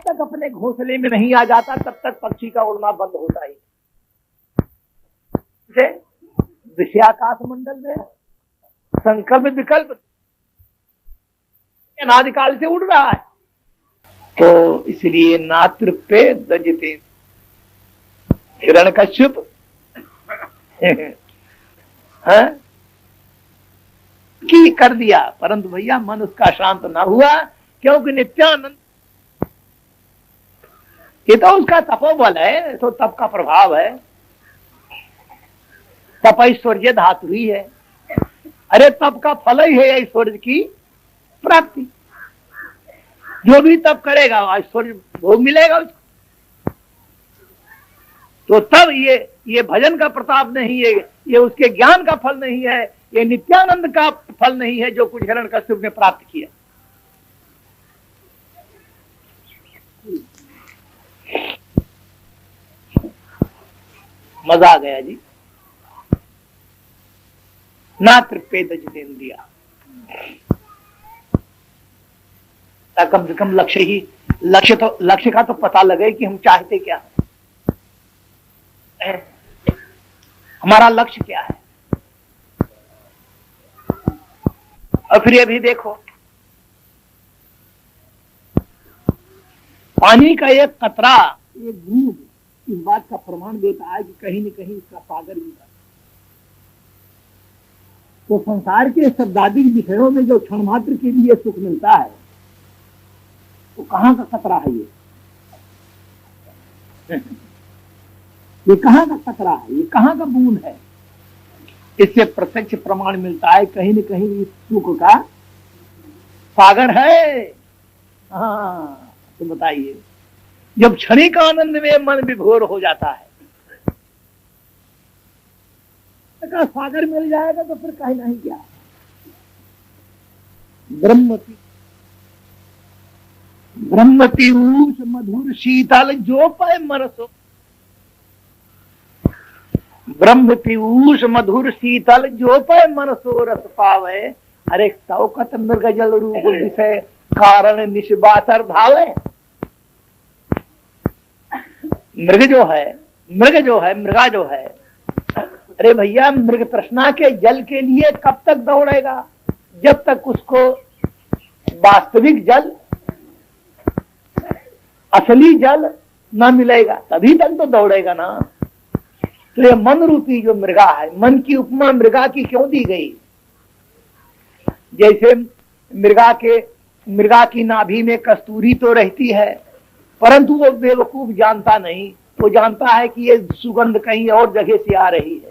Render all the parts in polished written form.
तक अपने घोंसले में नहीं आ जाता तब तक पक्षी का उड़ना बंद होता ही। विषयाकाश मंडल में संकल्प विकल्प अनादिकाल से उड़ रहा है, तो इसलिए नात्र पे दजते हिरण्यकश्यप की कर दिया, परंतु भैया मन उसका शांत ना हुआ, क्योंकि नित्यानंद ये तो उसका तपोबल है, तो तप का प्रभाव है, तप ऐश्वर्य धातु ही है। अरे तप का फल ही है ऐश्वर्य की प्राप्ति। जो भी तप करेगा ऐश्वर्य भोग मिलेगा उसको। तो तब ये भजन का प्रताप नहीं है, ये उसके ज्ञान का फल नहीं है, ये नित्यानंद का फल नहीं है जो कुछ हिरण्यकश्यप ने प्राप्त किया। मजा आ गया जी। ना तृपेद जितेंद्रिया, कम से कम लक्ष्य का तो पता लगे कि हम चाहते क्या है, हमारा लक्ष्य क्या है। और फिर ये भी देखो, पानी का एक कतरा, एक बूंद इस बात का प्रमाण देता है कि कहीं न कहीं इसका सागर भी है। तो संसार के शब्दादिक विषयों में जो क्षण मात्र के लिए सुख मिलता है, तो कहां का कतरा है ये कहां का कतरा है, ये कहां का बूंद है। इससे प्रत्यक्ष प्रमाण मिलता है कहीं न कहीं इस सुख का सागर है। हाँ, तो बताइए, जब क्षणिक आनंद में मन विभोर हो जाता है, का सागर मिल जाएगा तो फिर कहीं नहीं क्या। ब्रह्मति ऊष मधुर शीतल जो पाए मरसो, ब्रह्मति ऊष मधुर शीतल जो पाए मनसो रस पावे। अरे सौकत मृग जल रूप विषय कारण निष्बातर भावे। मृगा जो है, अरे भैया मृग तृष्णा के जल के लिए कब तक दौड़ेगा, जब तक उसको वास्तविक जल, असली जल ना मिलेगा, तभी तक तो दौड़ेगा ना। तो ये मन रूपी जो मृगा है, मन की उपमा मृगा की क्यों दी गई। जैसे मृगा की नाभि में कस्तूरी तो रहती है, परंतु वो बेवकूफ जानता नहीं, वो जानता है कि ये सुगंध कहीं और जगह से आ रही है।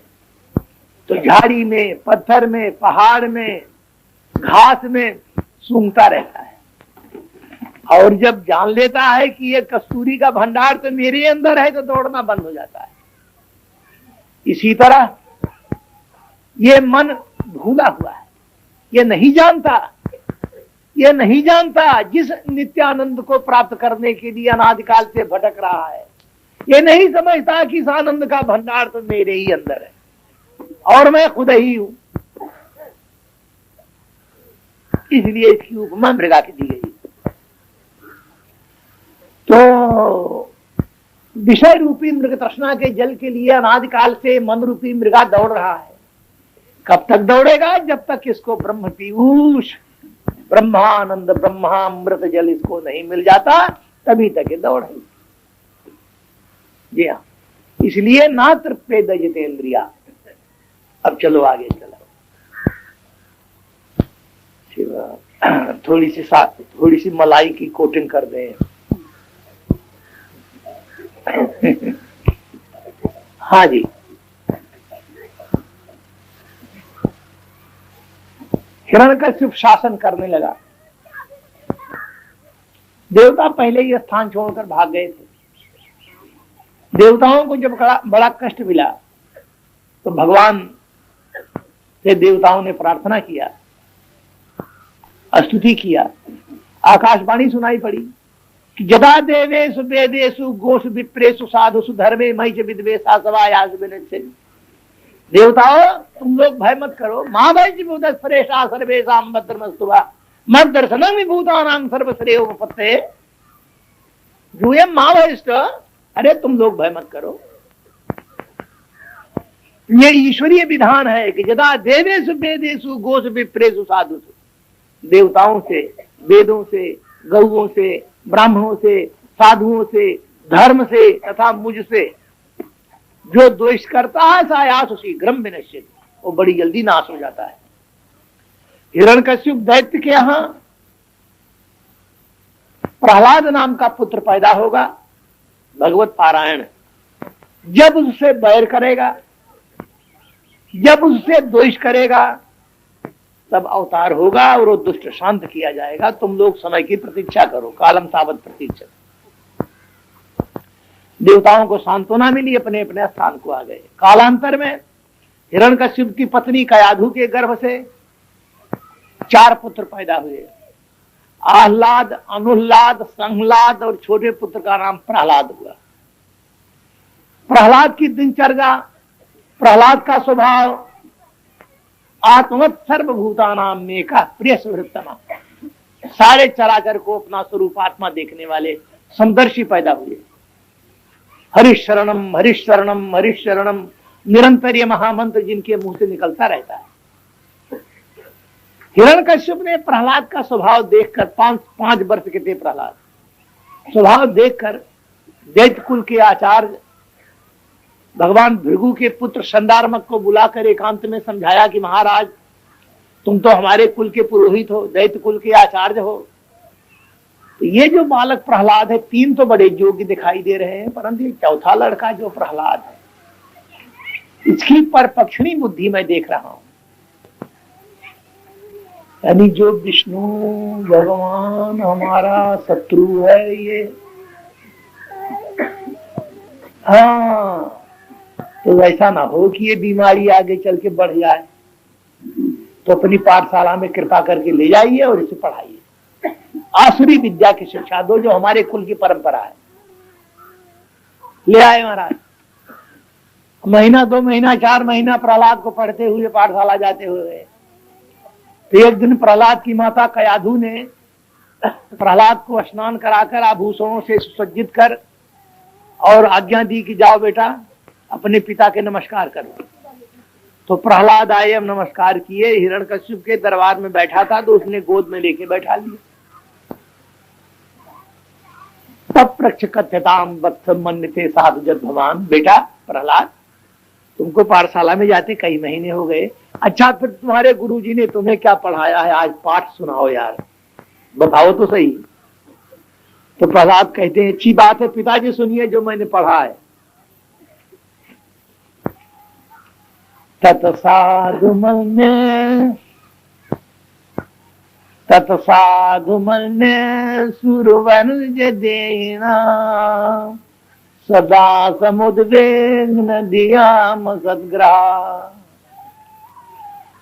तो झाड़ी में, पत्थर में, पहाड़ में, घास में सूंघता रहता है, और जब जान लेता है कि ये कस्तूरी का भंडार तो मेरे अंदर है, तो दौड़ना बंद हो जाता है। इसी तरह ये मन भूला हुआ है, ये नहीं जानता जिस नित्यानंद को प्राप्त करने के लिए अनादिकाल से भटक रहा है। ये नहीं समझता कि इस आनंद का भंडार तो मेरे ही अंदर है और मैं खुद ही हूं। इसलिए इसकी उपमा मृगा की दी गई। तो विषय रूपी मृग तृष्णा के जल के लिए अनादिकाल से मन रूपी मृगा दौड़ रहा है। कब तक दौड़ेगा, जब तक इसको ब्रह्म पीयूष, ब्रह्मानंद, ब्रह्मामृत जल इसको नहीं मिल जाता, तभी तक ये दौड़ेगी। जी हाँ, इसलिए ना तृप्ते दजितेंद्रिया। अब चलो आगे चलो, थोड़ी सी मलाई की कोटिंग कर दें। हाँ जी, हिरण्यकश्यप शासन करने लगा। देवता पहले ही स्थान छोड़कर भाग गए थे। देवताओं को जब बड़ा कष्ट मिला तो भगवान से देवताओं ने प्रार्थना किया, स्तुति किया, आकाशवाणी सुनाई पड़ी कि जदा देवेषु वेदेषु गोषु विप्रेषु साधुषु धर्मे मयि च विद्वेषा सवायास विनश्यति। देवताओं तुम लोग भय मत करो, मां भय भूतस्परेशा सर्वेषां भद्रमस्तु वा मद्दर्शनं विभूतानां सर्वश्रेयोपपत्तये। यूयम मावहिष्ठ, अरे तुम लोग भय मत करो। ये ईश्वरीय विधान है कि यदा देवेषु वेदेषु गोषु विप्रेषु साधुषु, देवताओं से, वेदों से, गौओं से, ब्राह्मणों से, साधुओं से, धर्म से तथा मुझसे जो द्वेष करता है सायास शीघ्रम विनश्यति, वो बड़ी जल्दी नाश हो जाता है। हिरण्यकश्यप दैत्य के यहां प्रहलाद नाम का पुत्र पैदा होगा। भगवत पारायण, जब उससे बैर करेगा, जब उससे द्वेष करेगा, तब अवतार होगा और वो दुष्ट शांत किया जाएगा। तुम लोग समय की प्रतीक्षा करो, कालम तावत प्रतीक्षा। देवताओं को सांत्वना मिली, अपने अपने स्थान को आ गए। कालांतर में हिरण्यकश्यप की पत्नी कयाधु के गर्भ से 4 पुत्र पैदा हुए, आह्लाद, अनुह्लाद, संह्लाद और छोटे पुत्र का नाम प्रहलाद हुआ। प्रहलाद की दिनचर्या, प्रहलाद का स्वभाव आत्मवत सर्वभूतानाम में का प्रिय सुहृत्तमा, सारे चराचर को अपना स्वरूप आत्मा देखने वाले समदर्शी पैदा हुए। हरिशरणम हरिशरणम हरिशरणम निरंतर ये महामंत्र जिनके मुंह से निकलता रहता है। हिरण्यकश्यप ने प्रहलाद का स्वभाव देखकर, 5 वर्ष के थे प्रहलाद, स्वभाव देखकर दैत्य कुल के आचार्य भगवान भृगु के पुत्र संदारमक को बुलाकर एकांत में समझाया कि महाराज, तुम तो हमारे कुल के पुरोहित हो, दैत्य कुल के आचार्य हो, तो ये जो बालक प्रहलाद है, 3 तो बड़े योग्य दिखाई दे रहे हैं, परंतु ये चौथा लड़का जो प्रहलाद है, इसकी परपक्षिणी बुद्धि मैं देख रहा हूं। यानी जो विष्णु भगवान हमारा शत्रु है ये, हाँ, तो ऐसा ना हो कि ये बीमारी आगे चल के बढ़ जाए, तो अपनी पाठशाला में कृपा करके ले जाइए और इसे पढ़ाइए। आसुरी विद्या की शिक्षा दो जो हमारे कुल की परंपरा है। ले आए महाराज। महीना, 2 महीना, 4 महीना प्रहलाद को पढ़ते हुए पाठशाला जाते हुए, तो एक दिन प्रहलाद की माता कयाधु ने प्रहलाद को स्नान कराकर आभूषणों से सुसज्जित कर और आज्ञा दी कि जाओ बेटा अपने पिता के नमस्कार करो। तो प्रहलाद आए, हम नमस्कार किए। हिरण्यकश्यप के दरबार में बैठा था तो उसने गोद में लेके बैठा लिया। तब प्रक्ष कथ्यताम वत्स मन्यते साधु जद भगवान, बेटा प्रहलाद, तुमको पाठशाला में जाते कई महीने हो गए, अच्छा फिर तुम्हारे गुरुजी ने तुम्हें क्या पढ़ाया है, आज पाठ सुनाओ यार, बताओ तो सही। तो प्रहलाद कहते हैं, अच्छी बात है पिताजी, सुनिए जो मैंने पढ़ा है। तत्साधु मन्ये सुरवनुज देना सदा समुद्वेग्न दियाम सद्ग्रहा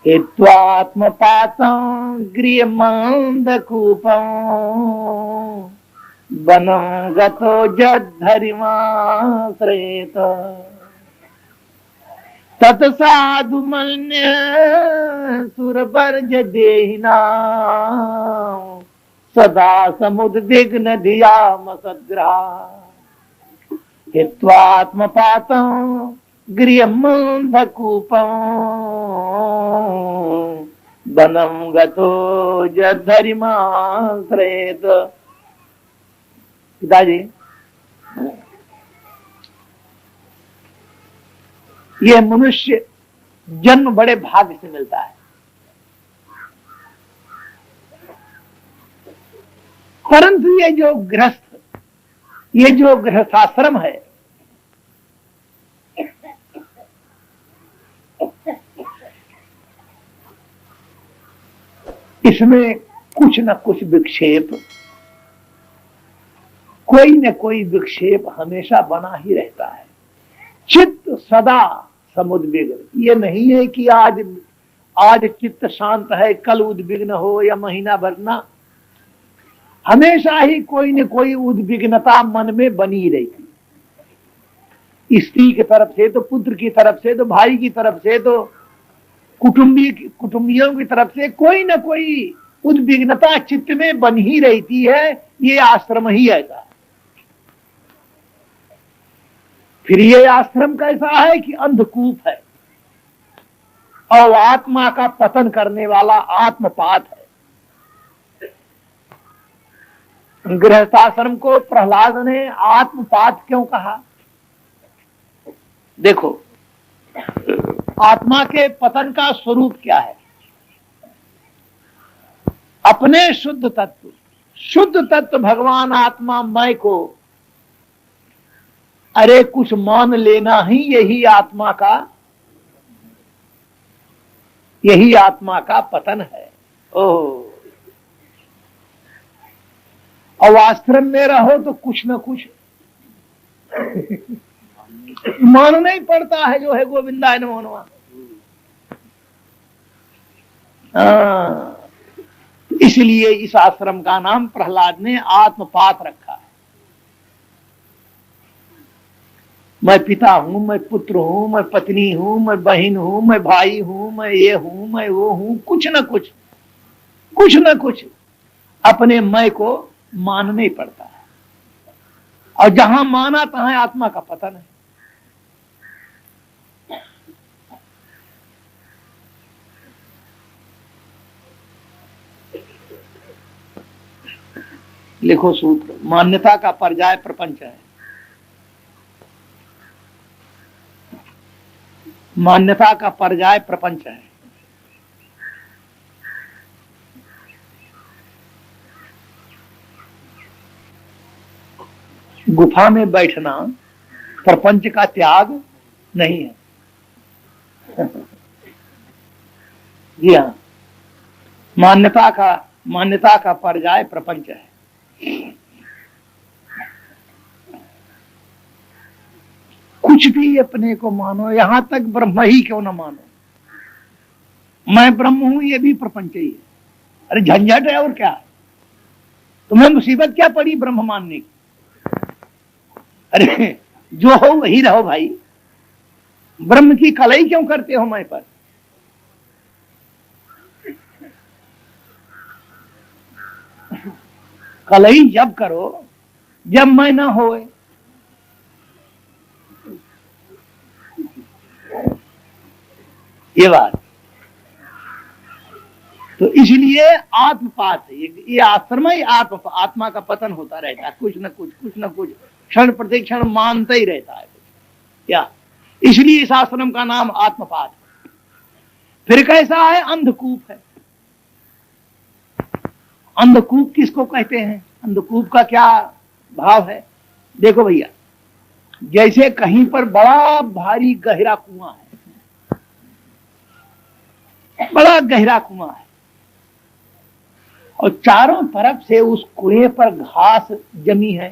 हेत्वात्मपातं गृहमंदकूपं वनं गतो जद्धरिमाश्रयेत तत्साधु मन्ये सुरवर्ज देहिना सदा समुद्विग्न धियाम सद्ग्रहा हित्वात्मपातं गृहमंदकूपं वनं गतो जद्धरिमाश्रयेत। पिताजी, यह मनुष्य जन्म बड़े भाग्य से मिलता है, परंतु ये जो गृहस्थाश्रम है, इसमें कुछ न कुछ विक्षेप, कोई न कोई विक्षेप हमेशा बना ही रहता है। चित्त सदा समुद्विग्न, ये नहीं है कि आज चित्त शांत है, कल उद्विग्न हो या महीना भर ना, हमेशा ही कोई न कोई उद्विग्नता मन में बनी रहती। स्त्री की तरफ से तो, पुत्र की तरफ से तो, भाई की तरफ से तो, कुटुंबियों की तरफ से कोई न कोई उद्विग्नता चित्त में बन ही रहती है। ये आश्रम ही ऐसा। फिर ये आश्रम कैसा है कि अंधकूप है और आत्मा का पतन करने वाला आत्मपात है। गृहस्थाश्रम को प्रहलाद ने आत्मपात क्यों कहा? देखो, आत्मा के पतन का स्वरूप क्या है? अपने शुद्ध तत्व भगवान आत्मा मैं को अरे कुछ मान लेना ही यही आत्मा का पतन है। ओह, और आश्रम में रहो तो कुछ न कुछ मानना ही पड़ता है, जो है गोविंदाय नमो नमः। इसलिए इस आश्रम का नाम प्रहलाद ने आत्मपात रखा है। मैं पिता हूं, मैं पुत्र हूं, मैं पत्नी हूं, मैं बहन हूं, मैं भाई हूं, मैं ये हूं, मैं वो हूं, कुछ न कुछ अपने मैं को मानना ही पड़ता है। और जहां माना तहां आत्मा का पतन है। लिखो सूत्र, मान्यता का पर्याय प्रपंच है। मान्यता का पर्याय प्रपंच है। गुफा में बैठना प्रपंच का त्याग नहीं है। जी हाँ, मान्यता का पर्याय प्रपंच है। कुछ भी अपने को मानो, यहां तक ब्रह्म ही क्यों ना मानो। मैं ब्रह्म हूं, ये भी प्रपंच ही है। अरे झंझट है और क्या है? तुम्हें मुसीबत क्या पड़ी ब्रह्म मानने की? अरे जो हो वही रहो भाई। ब्रह्म की कलई क्यों करते हो मैं पर? कलई जब करो जब मैं ना होए। ये बात तो इसलिए आत्मपात है। ये आश्रम ही आत्मा का पतन होता रहता है। कुछ न कुछ क्षण प्रतिक्षण मानता ही रहता है क्या। इसलिए इस आश्रम का नाम आत्मपात है। फिर कैसा है? अंधकूप है। अंधकूप किसको कहते हैं? अंधकूप का क्या भाव है? देखो भैया, जैसे कहीं पर बड़ा भारी गहरा कुआं है, बड़ा गहरा कुआं है और चारों तरफ से उस कुएं पर घास जमी है,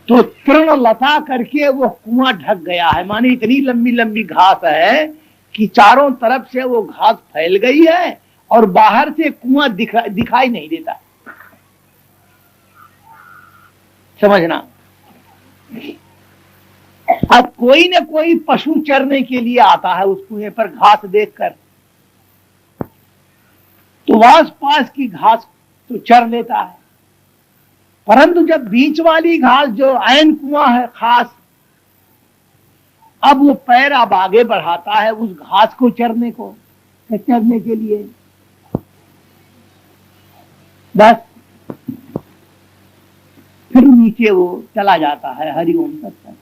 तो तृण लता करके वो कुआं ढक गया है। माने इतनी लंबी लंबी घास है कि चारों तरफ से वो घास फैल गई है और बाहर से कुआं दिखाई नहीं देता। समझना। अब कोई न कोई पशु चरने के लिए आता है उस कुएं पर घास देखकर, तो आस पास की घास तो चर लेता है, परंतु जब बीच वाली घास जो ऐन कुआं है खास, अब वो पैर अब आगे बढ़ाता है उस घास को चरने के लिए। बस फिर नीचे वो चला जाता है। हरिओम तत्सत।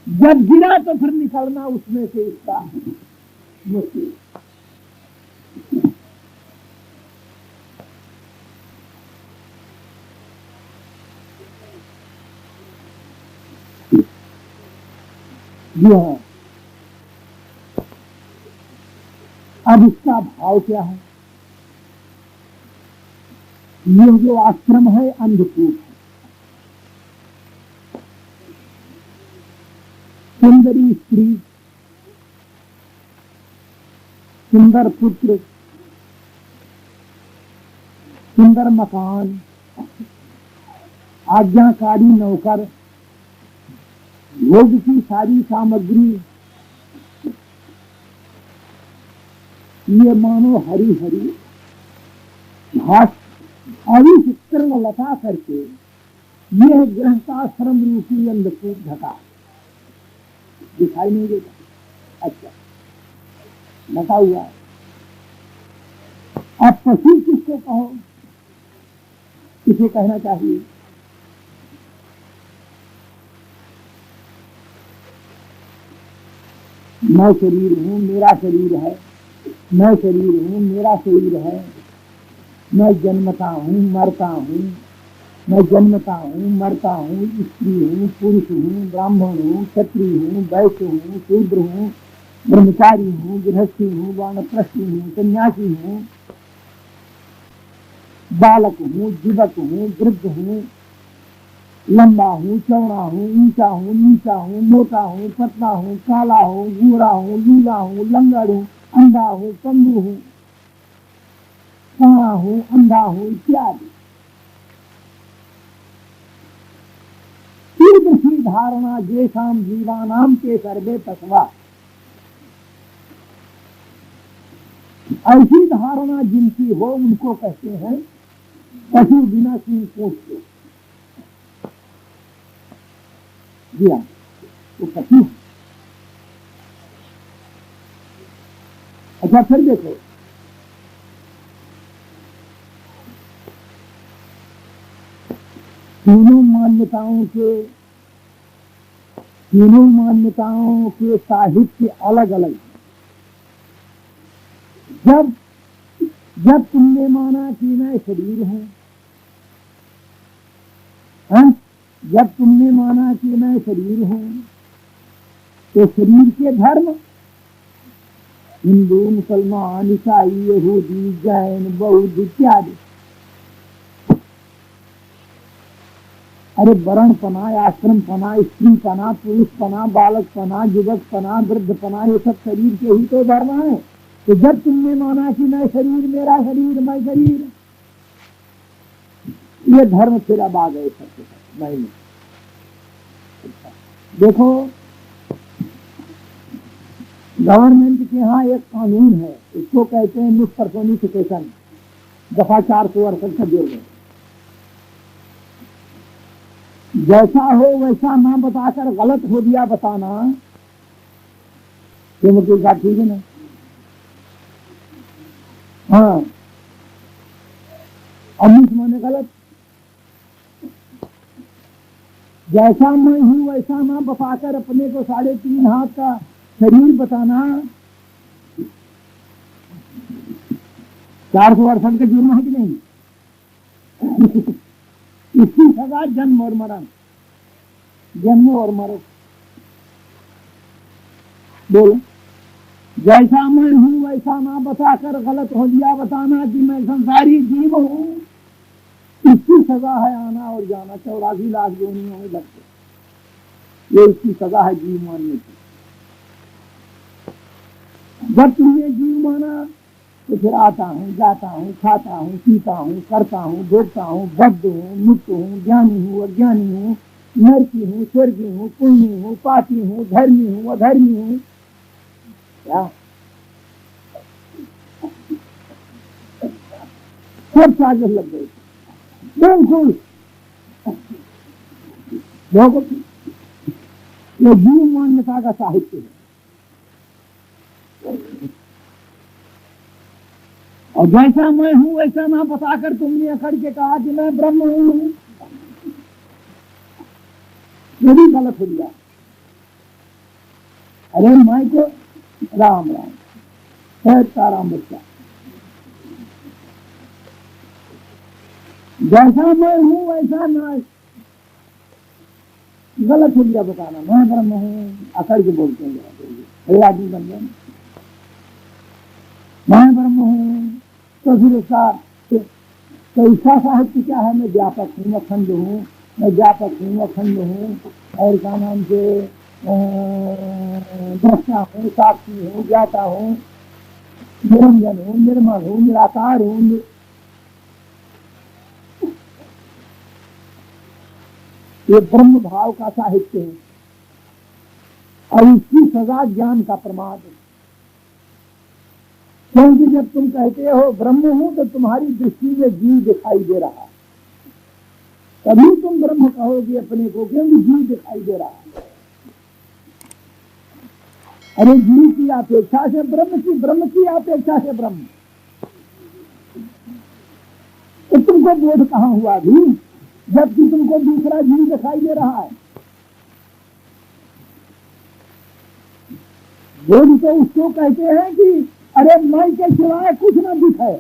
जब गिरा तो फिर निकलना उसमें से इसका मुश्किल। जी हाँ, अब इसका भाव क्या है? ये जो आश्रम है अंधकूप है। सुंदरी स्त्री, सुंदर पुत्र, सुंदर मकान, आज्ञाकारी नौकर, भोग की सारी सामग्री, ये मानो हरी हरी घास और इस तृण लता करके ये है गृहस्थाश्रम रूपी अंधकूप ढका, दिखाई नहीं देता। अच्छा, ढका हुआ है। अब पशु किसको कहो, किसे कहना चाहिए? मैं शरीर हूँ, मेरा शरीर है, मैं शरीर हूँ, मेरा शरीर है, मैं जन्मता हूँ, मरता हूँ, मैं जन्मता हूँ, मरता हूँ, स्त्री हूँ, पुरुष हूँ, ब्राह्मण हूँ, क्षत्रिय हूँ, वैश्य हूँ, शूद्र हूँ, ब्रह्मचारी हूँ, गृहस्थी हूँ, वानप्रस्थी हूँ, सन्यासी हूँ, बालक हूँ, युवक हूँ, वृद्ध हूँ, लंबा हूँ, चौड़ा हूँ, ऊंचा हूँ, नीचा हूँ, मोटा हूँ, पतला हूँ, काला हूँ, गोरा हूँ, लूला हूँ, लंगड़ हूँ, अंधा हूँ, पंगु हूँ, काला हूँ, अंधा हूँ, इत्यादि। कीदृशी धारणा जेषाम जीवानाम के सर्वे तस्वा, ऐसी धारणा जिनकी हो उनको कहते हैं पशु बिना सिंह पूछ के। जी हाँ, वो पशु है। अच्छा, फिर देखो, तीनों मान्यताओं के साहित्य अलग अलग। जब जब तुमने माना कि मैं शरीर हूं, जब तुमने माना कि मैं शरीर हूं, तो शरीर के धर्म हिंदू, मुसलमान, ईसाई, यहूदी, जैन, बौद्ध इत्यादि। अरे वर्ण पना, आश्रम पना, स्त्री पना, पुरुष पना, बालक पना, युवक पना, वृद्ध पना, ये सब शरीर के ही तो धर्म है। तो जब तुमने माना कि मैं शरीर, मेरा शरीर, मैं शरीर, ये धर्म फिर अब आ गए सबके साथ। नहीं, देखो, गवर्नमेंट के यहाँ एक कानून है, इसको कहते हैं मिसपर्सोनिफिकेशन, दफा 468 में। जैसा हो वैसा ना बताकर गलत हो दिया बताना, ये मुझे बात ठीक है ना? हाँ, अमित माने गलत। जैसा मैं हूं वैसा ना बताकर अपने को 3.5 हाथ का शरीर बताना, 468 का जुर्म है कि नहीं? इसकी सजा जन्म और मरण, जन्म और मरण। बोलो, जैसा मैं हूं वैसा ना बताकर गलत हो दिया बताना कि मैं संसारी जीव हूं, इसकी सजा है आना और जाना 84 लाख योनियों में लगते। ये इसकी सजा है जीव मानने की। जब तुमने जीव माना तो फिर आता हूँ, जाता हूँ, खाता हूँ, पीता हूँ, करता हूँ, भोगता हूँ, बद्ध हूँ, मुक्त हूँ, ज्ञानी हूँ, अज्ञानी हूँ, नरकी हूँ, स्वर्गी हूँ, पुण्य हूँ, पापी हूँ, धर्मी हूँ, अधर्मी हूँ। क्या सब चार्जेस लग गए, बिल्कुल। ये जीव मान्यता का साहित्य है। और जैसा मैं हूं वैसा ना बताकर तुमने अकड़ के कहा कि मैं ब्रह्म हूं, ये भी गलत हो गया। अरे मैं तो राम राम राम बच्चा, जैसा मैं हूं वैसा ना, गलत हो गया बताना मैं ब्रह्म हूं, अकड़ के बोलते हैं आदमी बन गया, मैं ब्रह्म हूं। तो फिर इसका साहित्य क्या है? मैं व्यापक हूँ, अखंड हूँ, मैं व्यापक हूँ, अखंड हूँ, और क्या नाम से दृष्टा हूँ, साक्षी हूँ, ज्ञाता हूँ, निरंजन हूँ, निर्मल हूँ, निराकार हूँ। ये ब्रह्म भाव का साहित्य है और इसकी सजा ज्ञान का प्रमाद है। क्योंकि जब तुम कहते हो ब्रह्म हूं तो तुम्हारी दृष्टि में जीव दिखाई दे रहा है, तभी तुम ब्रह्म कहोगे अपने को, क्योंकि जीव दिखाई दे रहा है। अरे जीव की अपेक्षा से ब्रह्म की, ब्रह्म की अपेक्षा से ब्रह्म, तो तुमको बोध कहाँ हुआ भी, जबकि तुमको दूसरा जीव दिखाई दे रहा है। बोध तो उसको कहते हैं कि अरे मैं के सिवाय कुछ न दिखे।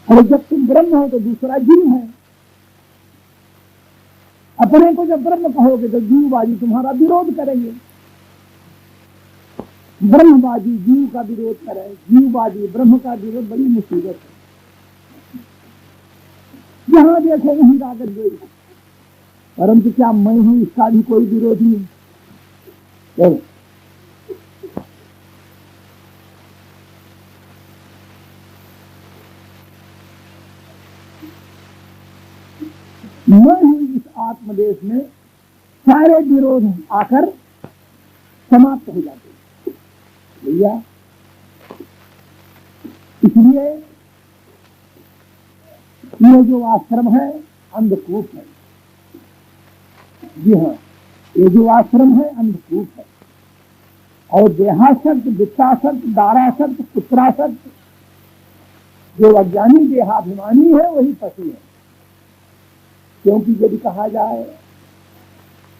अरे जब तुम ब्रह्म हो तो दूसरा जीव है। अपने को जब ब्रह्म कहोगे तो जीववादी तुम्हारा विरोध करेंगे। ब्रह्मवादी जीव का विरोध करे, जीववादी ब्रह्म का विरोध, बड़ी मुसीबत है। जहां देखो वहीं रागत द्वेष। परंतु क्या मैं हूं इसका भी कोई विरोध नहीं। मैं हूं इस आत्मदेश में सारे विरोध आकर समाप्त हो जाते भैया। इसलिए ये जो आश्रम है अंधकूप है। जी हाँ, ये जो आश्रम है अंधकूप है। और देहासक्त, वित्तासक्त, दारासक्त, पुत्रासक्त, जो अज्ञानी देहाभिमानी है वही पशु है। क्योंकि यदि कहा जाए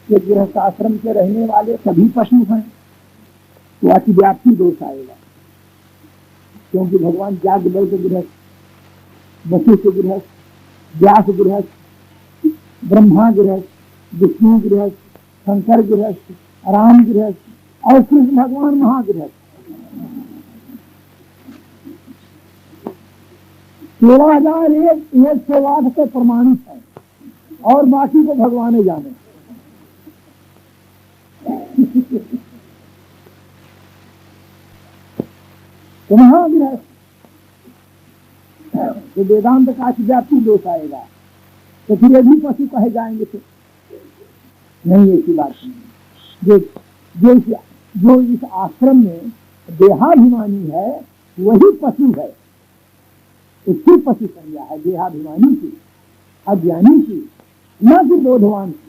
कि गृहस्थाश्रम के रहने वाले सभी पशु हैं तो अतिव्याप्ति दोष आएगा। क्योंकि भगवान याज्ञवल्क्य गृहस्थ, वशिष्ठ गृहस्थ, व्यास गृहस्थ, ब्रह्मा गृहस्थ, विष्णु गृहस्थ, शंकर गृहस्थ, राम गृहस्थ और कृष्ण भगवान महागृहस्थ। 16,108 से प्रमाणित है और बाकी को भगवान जाने। तो महागृहस्थ तो वेदांत का अतिव्याप्ति दोष आएगा। तो फिर ये भी पशु कहे जाएंगे तो नहीं, ऐसी बात नहीं। जो इस आश्रम में देहाभिमानी है वही पशु है। उसकी पशु संज्ञा है देहाभिमानी की, अज्ञानी की, न कि बोधवान की।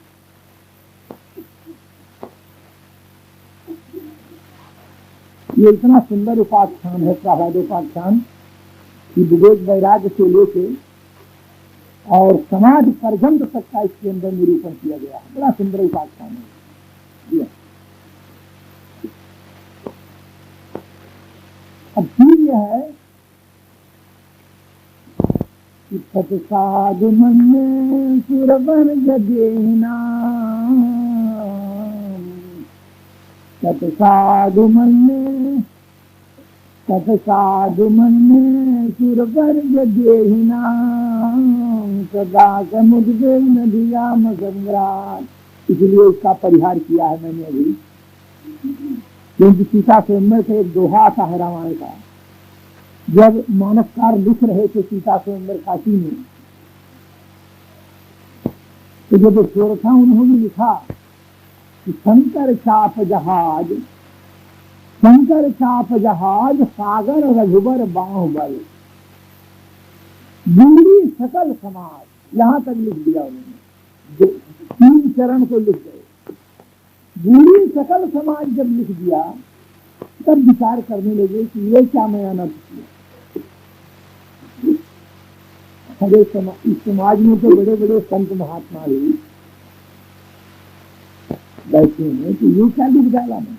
ये इतना सुंदर उपाख्यान है प्रहलादोपाख्यान कि विवेक वैराग्य से लेके और समाज पर्यंत तक का इसके अंदर निरूपण किया गया है। बड़ा सुंदर उपाख्यान है। अब चीज यह है कि सतसाधु मन सुरवन जगेना, सतसाधु मन सुरवर जगेना, सदा समुद्र नदियाम संग्राम। इसलिए इसका परिहार किया है मैंने अभी। क्योंकि सीता स्वयंवर से एक दोहा था है रामायण का। जब मानसकार लिख रहे थे सीता स्वयंवर काशी में, तो जब छोर था उन्होंने लिखा कि शंकर चाप जहाज, शंकर चाप जहाज, सागर रघुबर बाहुबल, बूढ़ी सकल समाज। यहां तक लिख दिया उन्होंने, 3 चरण को लिख गए। बूढ़ी सकल समाज जब लिख दिया तब विचार करने लगे कि ये क्या मैं अनर्थ किया। इस समाज में तो बड़े बड़े संत महात्मा भी बैठे हैं, तो ये क्या लिख डाला मैं।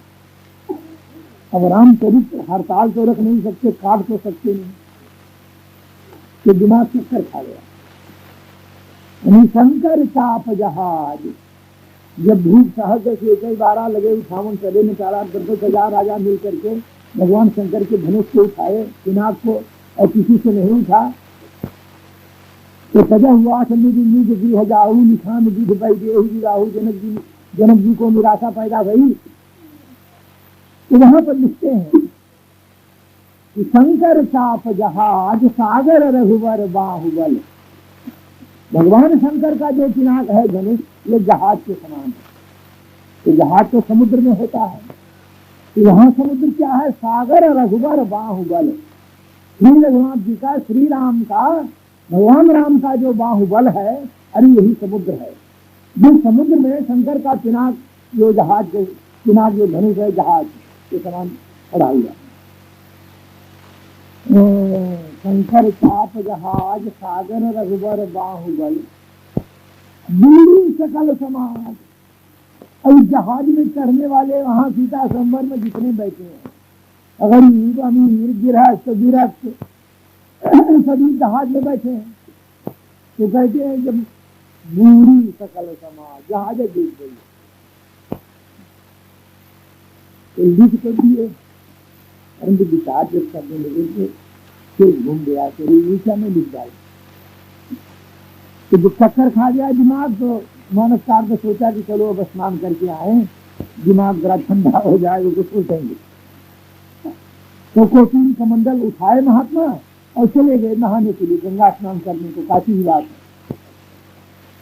अब रामचरित्र हड़ताल तो रख नहीं सकते, काट तो सकते नहीं, तो दिमाग चक्कर खा गया। शंकर चाप जहाज, जब भूख सहज से 12 लगे उठावन चले निकाला, 10,000 राजा मिल करके भगवान शंकर के धनुष को उठाए, पिनाक को, और किसी से नहीं उठा। तो सजा हुआ निज गृह जाहू, निखान विध राहू, जनक जी को निराशा पैदा भई। तो वहां पर लिखते हैं कि शंकर चाप जहाज, सागर रघुवर बाहुबल। भगवान शंकर का जो पिनाक है धनुष, ये जहाज के समान है। तो जहाज तो समुद्र में होता है, तो यहाँ समुद्र क्या है, सागर रघुवर बाहुबल। श्री रघुनाथ जी का, श्री राम का, भगवान राम का जो बाहुबल है, अरे यही समुद्र है। जिस समुद्र में शंकर का पिनाक जो जहाज, पिनाक जो धनुष है जहाज के समान खड़ा हुआ। शंकर चाप जहाज सागर रघुबर बाहुबल दूरी सकल समाज। अब जहाज में चढ़ने वाले वहां सीता संवर में जितने बैठे हैं, गरीब अमीर गृहस्थ विरक्त सभी जहाज में बैठे हैं। तो कहते हैं जब दूरी सकल समाज, जहाज देख गई तो लिख कर दिए, परंतु विचार जब करने लगे फिर घूम गया, फिर ईशा में लिख डाल। तो जब चक्कर खा गया दिमाग, तो मानस कार ने सोचा कि चलो अब स्नान करके आए, दिमाग जरा ठंडा हो जाए, वो सोचेंगे। तो कोटिन कमंडल उठाए महात्मा और चले गए नहाने के लिए, गंगा स्नान करने को। काशी की बात है,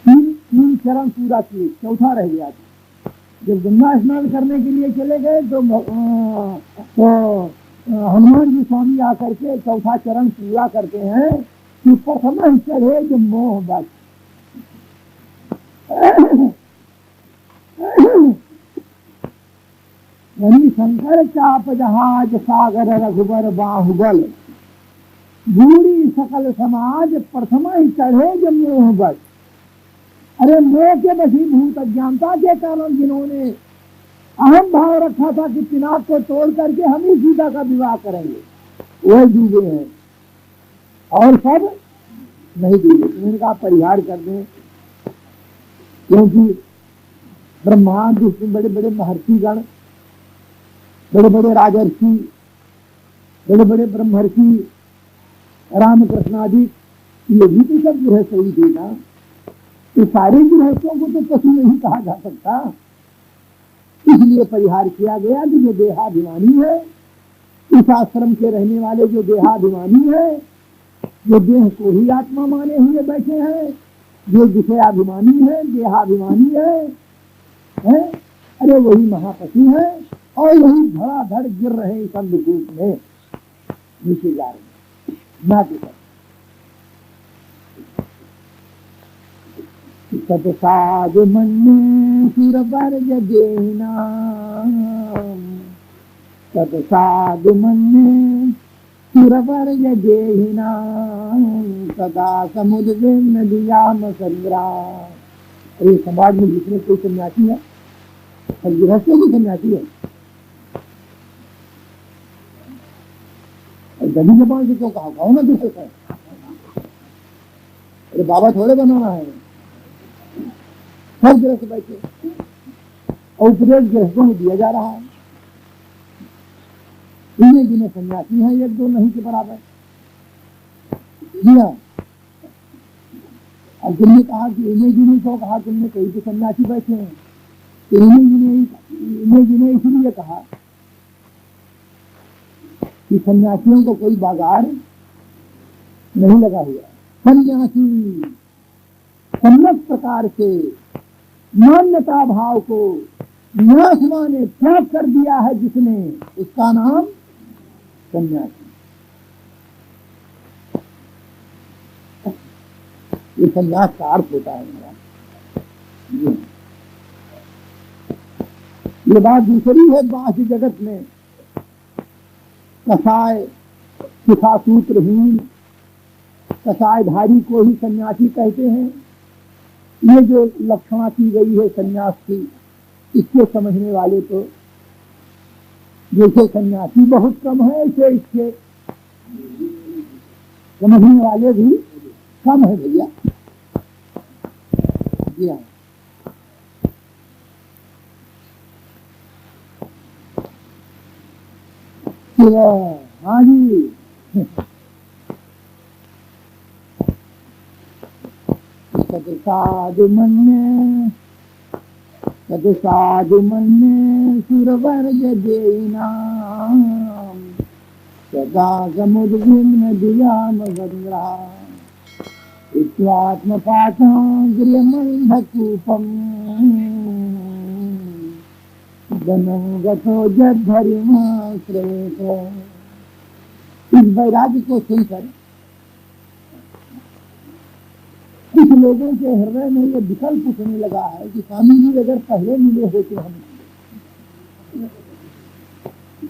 तीन चरण पूरा किए, चौथा रह गया था। जब गंगा स्नान करने के लिए चले गए तो हनुमान जी स्वामी आकर के चौथा चरण पूरा करते हैं कि प्रथम चढ़े जो मोह बस। यानी शंकर चाप जहाज सागर रघुबर बाहुबल बूढ़ी सकल समाज प्रथम ही चढ़े जो मोह बस। अरे मोह के वशीभूत अज्ञानता के कारण जिन्होंने अहम भाव रखा था कि पिनाक को तोड़ करके हम ही सीता का विवाह करेंगे, वह डूबे हैं और सब नहीं डूबे। इनका परिहार कर दें, क्योंकि ब्रह्मांड जिसमें बड़े बड़े महर्षिगण, बड़े बड़े राजर्षि, बड़े बड़े ब्रह्मर्षि, रामकृष्ण आदि, ये भी तो सब गृहस्थ ही थे ना। तो सारे गृहस्थों को तो पशु नहीं कहा जा सकता, इसलिए परिहार किया गया कि जो देहाभिमानी है, इस आश्रम के रहने वाले जो देहाभिमानी है, जो देह को ही आत्मा माने हुए बैठे हैं, जो विषयाभिमानी है, देहाभिमानी है? अरे वही महापशु है और वही धड़ाधड़ गिर रहे इस अंधकूप में, नीचे जा रहे ना के सतसाध मन सुर वर्ग देना, सतसाध मन सुर वर्ग देना, सदा समुद्र नदियाम संग्राम। अरे समाज में जितने कोई सन्यासी है, और गृहस्थों की सन्यासी है, गली जबान से क्यों कहा, कहो ना दूसरे से। अरे बाबा थोड़े बनाना है, सब गृहस्थ बैठे और उपदेश गृहस्थों में दिया जा रहा है। इन्हें जिन्हें सन्यासी हैं, एक दो नहीं के बराबर दिया। अब तुमने कहा कि इन्हें जिन्हें को कहा, तुमने कहीं तो सन्यासी बैठे हैं, तो इन्हें जिन्हें इसलिए कहा कि सन्यासियों को कोई बाजार नहीं लगा हुआ। सन्यासी सम्यक प्रकार से मान्यता भाव को नाश माने त्याग कर दिया है जिसने, उसका नाम सन्यासी। ये सन्यास का अर्थ होता है मेरा। ये बात दूसरी है, बाह्य जगत में कसाय शिखासूत्रहीन कसायधारी को ही सन्यासी कहते हैं। ये जो लक्षणा की गई है सन्यास की, इसको समझने वाले तो जैसे सन्यासी बहुत कम है, ऐसे इसके समझने वाले भी कम है भैया। जी हाँ जी, सतसाधु मन सुरवर्ग देनाम, सदा समुद्र दियाम संग्राम, इत्यात्मपाठं गृहमन्धकूपम्, धनं गतो जद्धरिमाश्रयेत। इस वैराग्य को सुनकर कुछ लोगों के हृदय में ये विकल्प उठने लगा है कि स्वामी जी अगर पहले मिले होते हम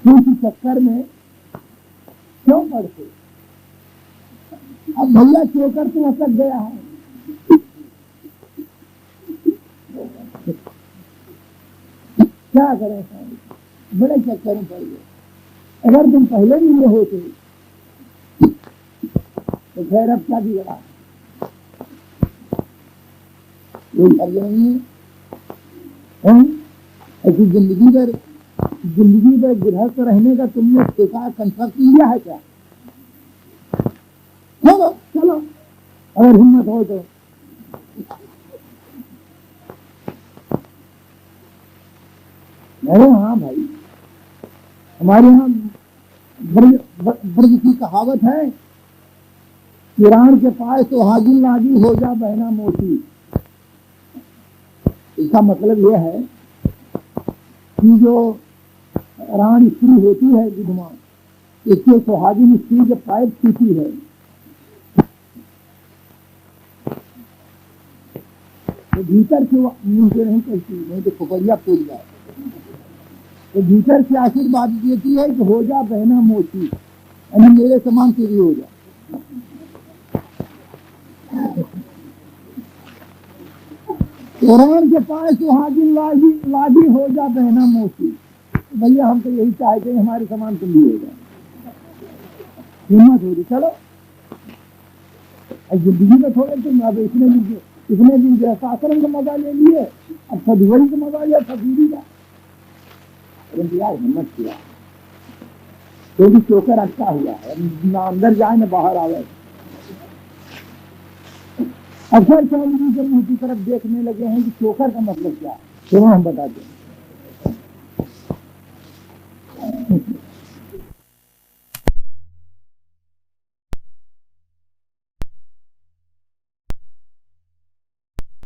किसी चक्कर में क्यों पड़ते। अब भैया चोकर तो अटक गया है, क्या करें स्वामी, बड़े चक्कर में पड़ गए। अगर तुम पहले मिले होते तो खैर अब क्या बिगड़ा, कोई फर्ज नहीं है। ऐसी जिंदगी में गृहस्थ रहने का तुमने ठेका कंट्रैक्ट लिया है क्या? चलो अगर हिम्मत हो तो। अरे हाँ भाई, हमारे यहाँ ब्रज की कहावत है, किरान के पास तो हाजिर लागी हो जा बहना मोती। इसका मतलब यह है कि जो रानी स्त्री होती है विधवा, इसके सुहागिन स्त्री के पैर छूती है तो भीतर से मुंह से नहीं कहती, नहीं तो खोपड़िया फूल जाए। तो भीतर से आशीर्वाद देती है कि हो जा बहना मोती, यानी मेरे समान तेरी हो जा। कुरान के पास सुहागिन लागी हो जा बहना मोती। भैया हम तो यही चाहते हैं हमारे समान तुम भी हो जाए, हिम्मत होगी। चलो जिंदगी में थोड़े तुम अब इतने दिन गृहस्थाश्रम का मजा ले लिए, अब सदुवरी का मजा लिया, फकीरी का। यार हिम्मत किया, क्योंकि चोकर अटका हुआ है, ना अंदर जाए ना बाहर आवे। अक्सर स्वामी जी के मुंह की तरफ देखने लगे हैं कि चोकर का मतलब क्या है, तो हम बताते हैं।